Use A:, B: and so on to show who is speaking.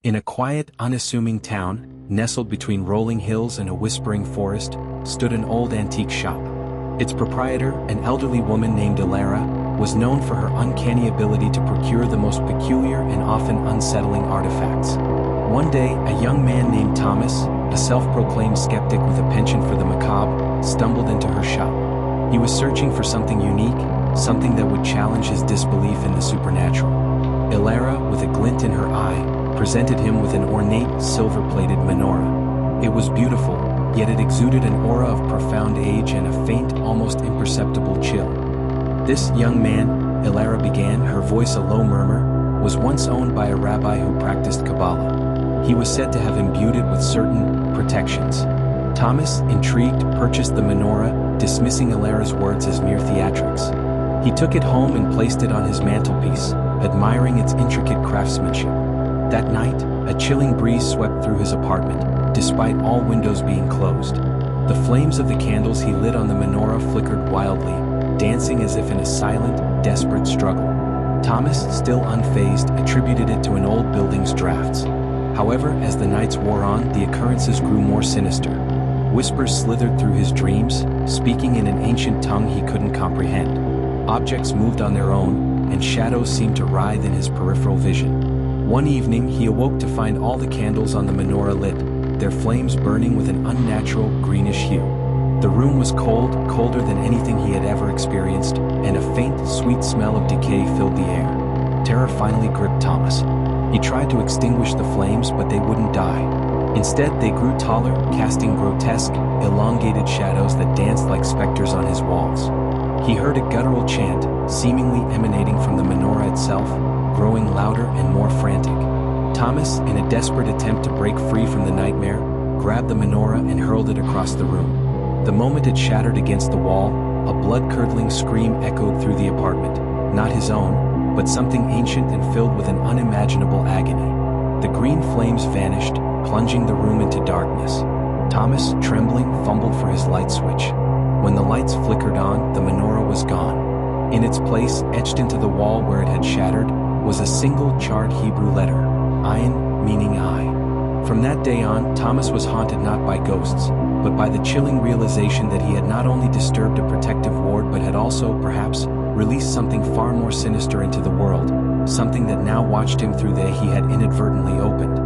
A: In a quiet, unassuming town, nestled between rolling hills and a whispering forest, stood an old antique shop. Its proprietor, an elderly woman named Ilara, was known for her uncanny ability to procure the most peculiar and often unsettling artifacts. One day, a young man named Thomas, a self-proclaimed skeptic with a penchant for the macabre, stumbled into her shop. He was searching for something unique, something that would challenge his disbelief in the supernatural. Ilara, with a glint in her eye, presented him with an ornate, silver-plated menorah. It was beautiful, yet it exuded an aura of profound age and a faint, almost imperceptible chill. This young man, Ilara began, her voice a low murmur, was once owned by a rabbi who practiced Kabbalah. He was said to have imbued it with certain protections. Thomas, intrigued, purchased the menorah, dismissing Ilara's words as mere theatrics. He took it home and placed it on his mantelpiece, admiring its intricate craftsmanship. That night, a chilling breeze swept through his apartment, despite all windows being closed. The flames of the candles he lit on the menorah flickered wildly, dancing as if in a silent, desperate struggle. Thomas, still unfazed, attributed it to an old building's drafts. However, as the nights wore on, the occurrences grew more sinister. Whispers slithered through his dreams, speaking in an ancient tongue he couldn't comprehend. Objects moved on their own, and shadows seemed to writhe in his peripheral vision. One evening, he awoke to find all the candles on the menorah lit, their flames burning with an unnatural, greenish hue. The room was cold, colder than anything he had ever experienced, and a faint, sweet smell of decay filled the air. Terror finally gripped Thomas. He tried to extinguish the flames, but they wouldn't die. Instead, they grew taller, casting grotesque, elongated shadows that danced like specters on his walls. He heard a guttural chant, seemingly emanating from the menorah itself, growing louder and more frantic. Thomas, in a desperate attempt to break free from the nightmare, grabbed the menorah and hurled it across the room. The moment it shattered against the wall, a blood-curdling scream echoed through the apartment, not his own, but something ancient and filled with an unimaginable agony. The green flames vanished, plunging the room into darkness. Thomas, trembling, fumbled for his light switch. When the lights flickered on, the menorah was gone. In its place, etched into the wall where it had shattered, was a single charred Hebrew letter, Ayin, meaning eye. From that day on, Thomas was haunted not by ghosts, but by the chilling realization that he had not only disturbed a protective ward but had also, perhaps, released something far more sinister into the world, something that now watched him through the he had inadvertently opened.